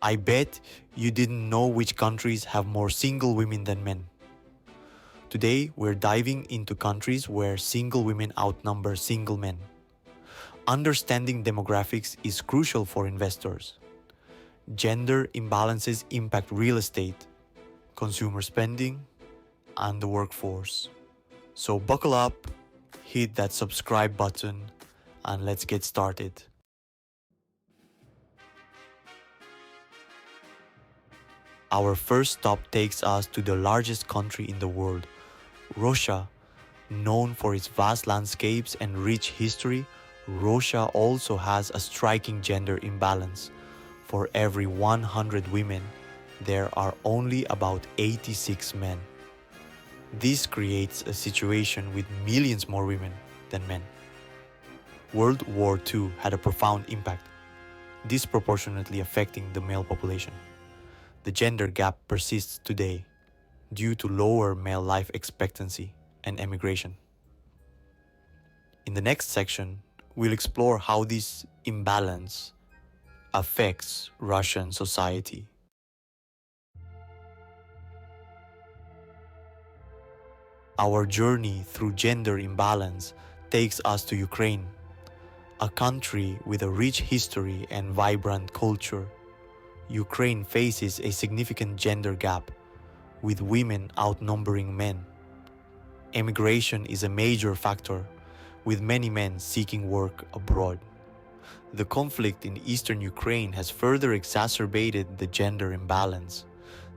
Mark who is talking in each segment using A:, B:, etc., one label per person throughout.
A: I bet you didn't know which countries have more single women than men. Today, we're diving into countries where single women outnumber single men. Understanding demographics is crucial for investors. Gender imbalances impact real estate, consumer spending, and the workforce. So buckle up, hit that subscribe button, and let's get started. Our first stop takes us to the largest country in the world, Russia. Known for its vast landscapes and rich history, Russia also has a striking gender imbalance. For every 100 women, there are only about 86 men. This creates a situation with millions more women than men. World War II had a profound impact, disproportionately affecting the male population. The gender gap persists today due to lower male life expectancy and emigration. In the next section, we'll explore how this imbalance affects Russian society. Our journey through gender imbalance takes us to Ukraine, a country with a rich history and vibrant culture. Ukraine faces a significant gender gap, with women outnumbering men. Emigration is a major factor, with many men seeking work abroad. The conflict in eastern Ukraine has further exacerbated the gender imbalance.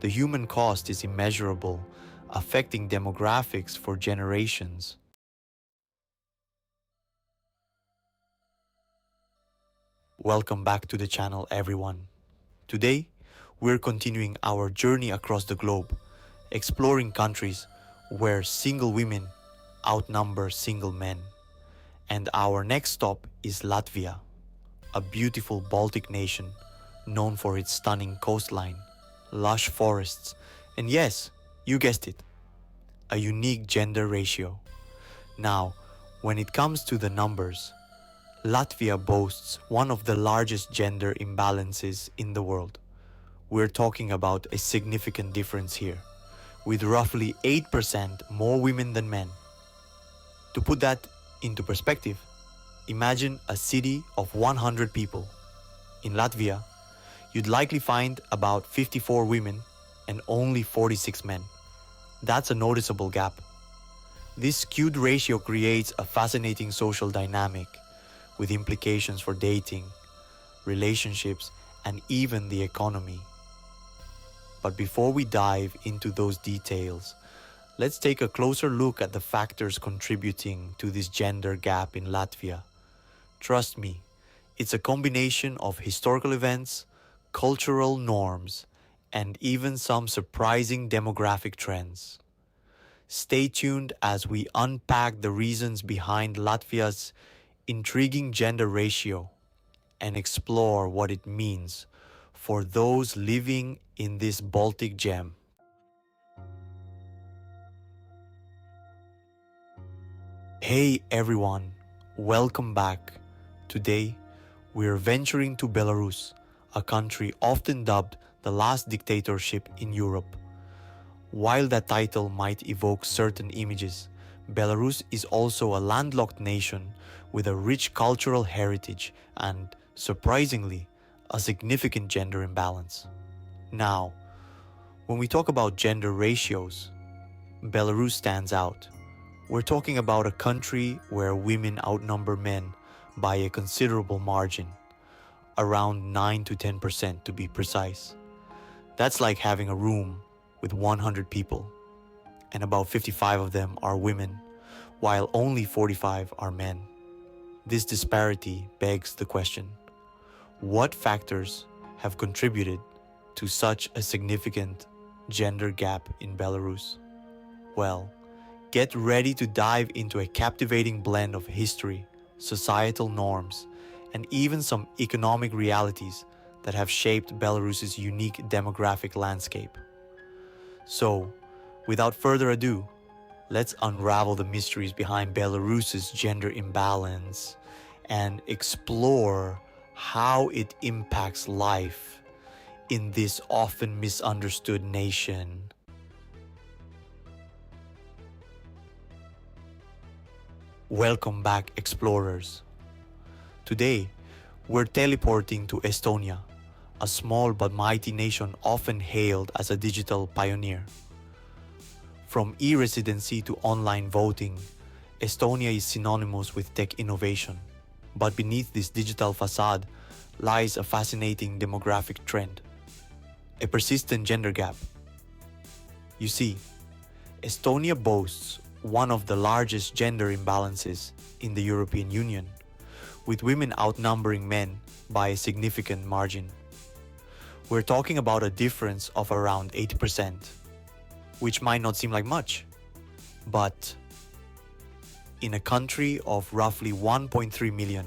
A: The human cost is immeasurable, affecting demographics for generations. Welcome back to the channel, everyone. Today, we're continuing our journey across the globe, exploring countries where single women outnumber single men. And our next stop is Latvia, a beautiful Baltic nation known for its stunning coastline, lush forests, and yes, you guessed it, a unique gender ratio. Now, when it comes to the numbers, Latvia boasts one of the largest gender imbalances in the world. We're talking about a significant difference here, with roughly 8% more women than men. To put that into perspective, imagine a city of 100 people. In Latvia, you'd likely find about 54 women and only 46 men. That's a noticeable gap. This skewed ratio creates a fascinating social dynamic, with implications for dating, relationships, and even the economy. But before we dive into those details, let's take a closer look at the factors contributing to this gender gap in Latvia. Trust me, it's a combination of historical events, cultural norms, and even some surprising demographic trends. Stay tuned as we unpack the reasons behind Latvia's intriguing gender ratio and explore what it means for those living in this Baltic gem. Hey everyone, welcome back. Today, we're venturing to Belarus, a country often dubbed the last dictatorship in Europe. While that title might evoke certain images, Belarus is also a landlocked nation with a rich cultural heritage and, surprisingly, a significant gender imbalance. Now, when we talk about gender ratios, Belarus stands out. We're talking about a country where women outnumber men by a considerable margin, around 9 to 10% to be precise. That's like having a room with 100 people, and about 55 of them are women, while only 45 are men. This disparity begs the question: what factors have contributed to such a significant gender gap in Belarus? Well, get ready to dive into a captivating blend of history, societal norms, and even some economic realities that have shaped Belarus's unique demographic landscape. So, without further ado, let's unravel the mysteries behind Belarus's gender imbalance and explore how it impacts life, in this often misunderstood nation. Welcome back, explorers. Today, we're teleporting to Estonia, a small but mighty nation often hailed as a digital pioneer. From e-residency to online voting, Estonia is synonymous with tech innovation. But beneath this digital facade lies a fascinating demographic trend, a persistent gender gap. You see, Estonia boasts one of the largest gender imbalances in the European Union, with women outnumbering men by a significant margin. We're talking about a difference of around 80%, which might not seem like much, but in a country of roughly 1.3 million,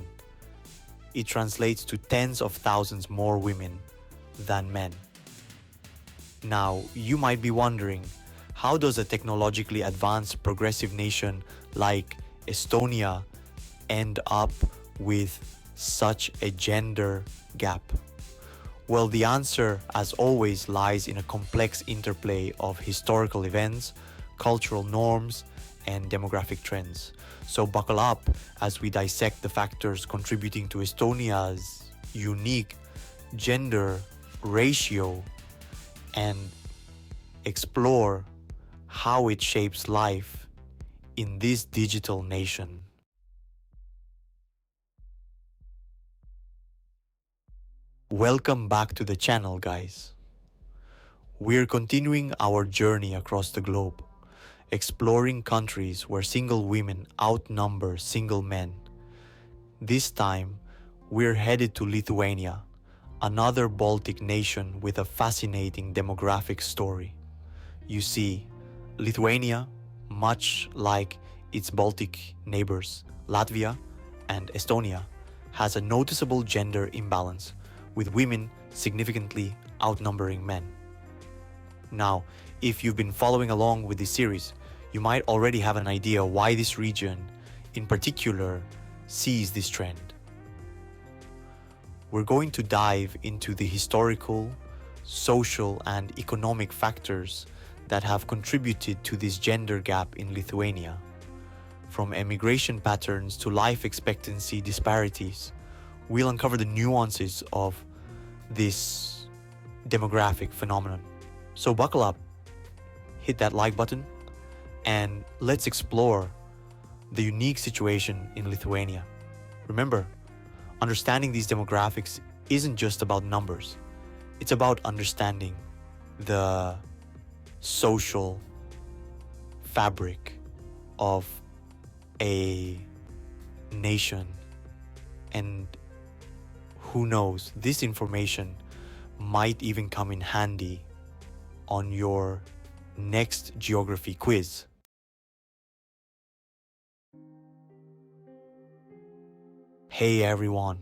A: it translates to tens of thousands more women than men. Now, you might be wondering, how does a technologically advanced progressive nation like Estonia end up with such a gender gap? Well, the answer, as always, lies in a complex interplay of historical events, cultural norms, and demographic trends. So buckle up as we dissect the factors contributing to Estonia's unique gender ratio and explore how it shapes life in this digital nation. Welcome back to the channel, guys. We're continuing our journey across the globe, exploring countries where single women outnumber single men. This time, we're headed to Lithuania, another Baltic nation with a fascinating demographic story. You see, Lithuania, much like its Baltic neighbors, Latvia and Estonia, has a noticeable gender imbalance, with women significantly outnumbering men. Now, if you've been following along with this series, you might already have an idea why this region, in particular, sees this trend. We're going to dive into the historical, social, and economic factors that have contributed to this gender gap in Lithuania. From emigration patterns to life expectancy disparities, we'll uncover the nuances of this demographic phenomenon. So buckle up, hit that like button, and let's explore the unique situation in Lithuania. Remember, understanding these demographics isn't just about numbers. It's about understanding the social fabric of a nation. And who knows, this information might even come in handy on your next geography quiz. Hey everyone,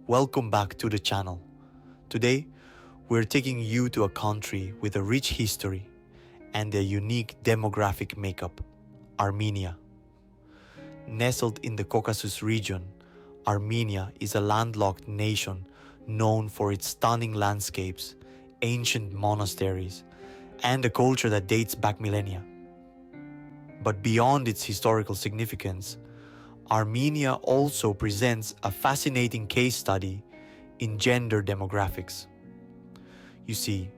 A: welcome back to the channel. Today, we're taking you to a country with a rich history and a unique demographic makeup, Armenia. Nestled in the Caucasus region, Armenia is a landlocked nation known for its stunning landscapes, ancient monasteries, and a culture that dates back millennia. But beyond its historical significance, Armenia also presents a fascinating case study in gender demographics. You see,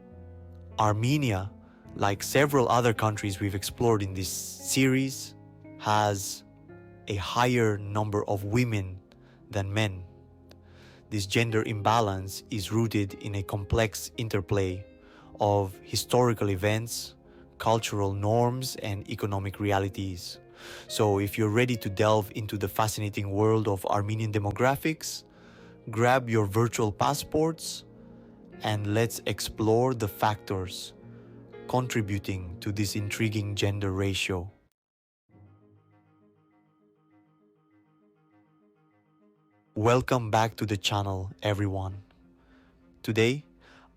A: Armenia, like several other countries we've explored in this series, has a higher number of women than men. This gender imbalance is rooted in a complex interplay of historical events, cultural norms, and economic realities. So if you're ready to delve into the fascinating world of Armenian demographics, grab your virtual passports and let's explore the factors contributing to this intriguing gender ratio. Welcome back to the channel, everyone. Today,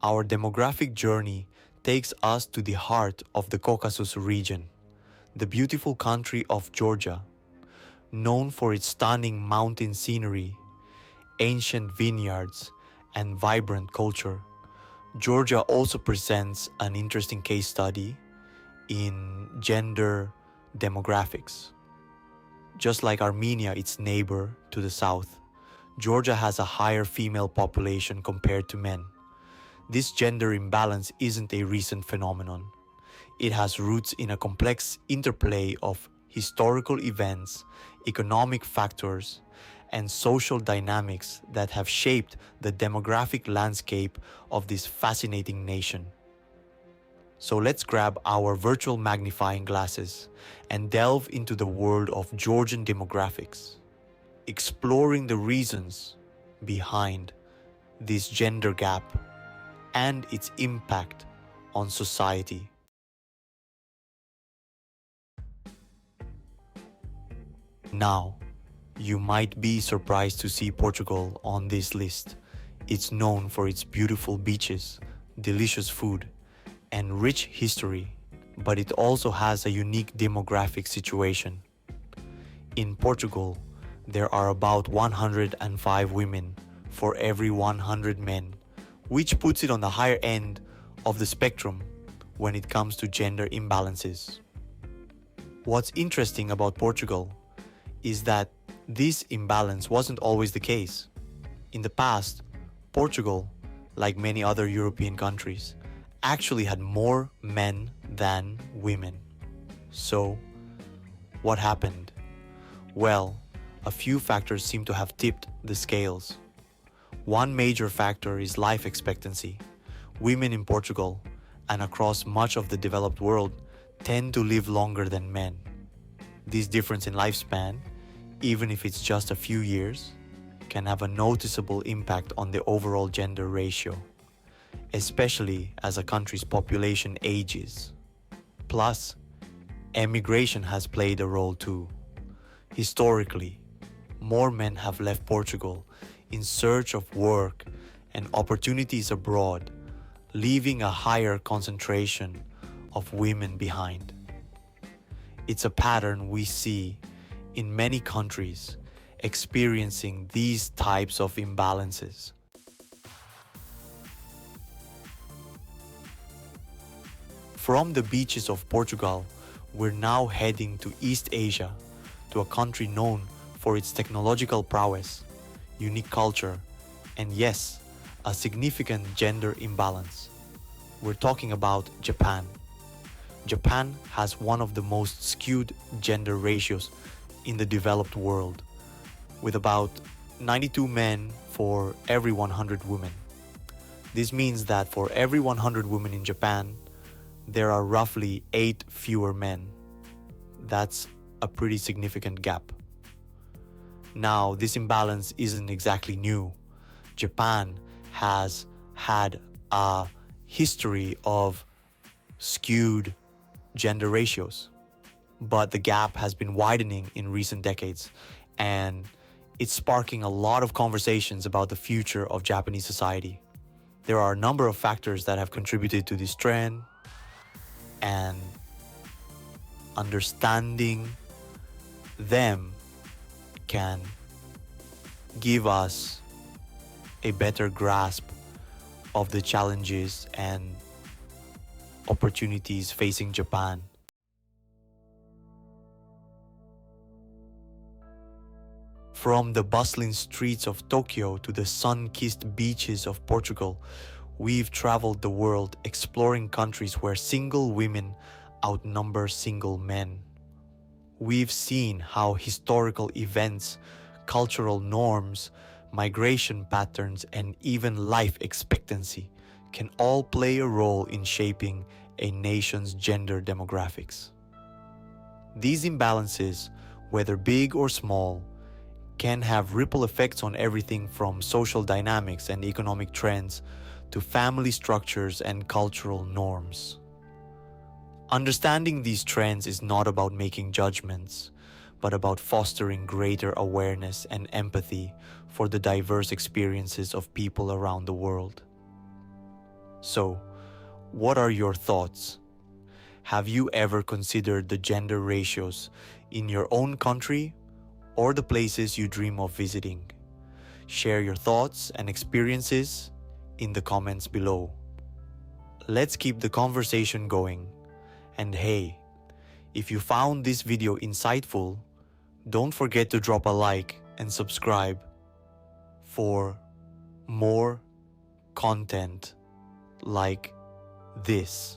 A: our demographic journey takes us to the heart of the Caucasus region, the beautiful country of Georgia, known for its stunning mountain scenery, ancient vineyards, and vibrant culture. Georgia also presents an interesting case study in gender demographics. Just like Armenia, its neighbor to the south, Georgia has a higher female population compared to men. This gender imbalance isn't a recent phenomenon. It has roots in a complex interplay of historical events, economic factors, and social dynamics that have shaped the demographic landscape of this fascinating nation. So let's grab our virtual magnifying glasses and delve into the world of Georgian demographics, exploring the reasons behind this gender gap and its impact on society. Now, you might be surprised to see Portugal on this list. It's known for its beautiful beaches, delicious food, and rich history, but it also has a unique demographic situation. In Portugal, there are about 105 women for every 100 men, which puts it on the higher end of the spectrum when it comes to gender imbalances. What's interesting about Portugal is that this imbalance wasn't always the case. In the past, Portugal, like many other European countries, actually had more men than women. So, what happened? Well, a few factors seem to have tipped the scales. One major factor is life expectancy. Women in Portugal and across much of the developed world tend to live longer than men. This difference in lifespan, even if it's just a few years, can have a noticeable impact on the overall gender ratio, especially as a country's population ages. Plus, emigration has played a role too. Historically, more men have left Portugal in search of work and opportunities abroad, leaving a higher concentration of women behind. It's a pattern we see in many countries experiencing these types of imbalances. From the beaches of Portugal, we're now heading to East Asia, to a country known for its technological prowess, unique culture, and yes, a significant gender imbalance. We're talking about Japan. Japan has one of the most skewed gender ratios in the developed world, with about 92 men for every 100 women. This means that for every 100 women in Japan, there are roughly 8 fewer men. That's a pretty significant gap. Now, this imbalance isn't exactly new. Japan has had a history of skewed gender ratios, but the gap has been widening in recent decades, and it's sparking a lot of conversations about the future of Japanese society. There are a number of factors that have contributed to this trend, and understanding them can give us a better grasp of the challenges and opportunities facing Japan. From the bustling streets of Tokyo to the sun-kissed beaches of Portugal, we've traveled the world exploring countries where single women outnumber single men. We've seen how historical events, cultural norms, migration patterns, and even life expectancy can all play a role in shaping a nation's gender demographics. These imbalances, whether big or small, can have ripple effects on everything from social dynamics and economic trends to family structures and cultural norms. Understanding these trends is not about making judgments, but about fostering greater awareness and empathy for the diverse experiences of people around the world. So, what are your thoughts? Have you ever considered the gender ratios in your own country or the places you dream of visiting? Share your thoughts and experiences in the comments below. let's keep the conversation going. And hey, if you found this video insightful, don't forget to drop a like and subscribe for more content like this.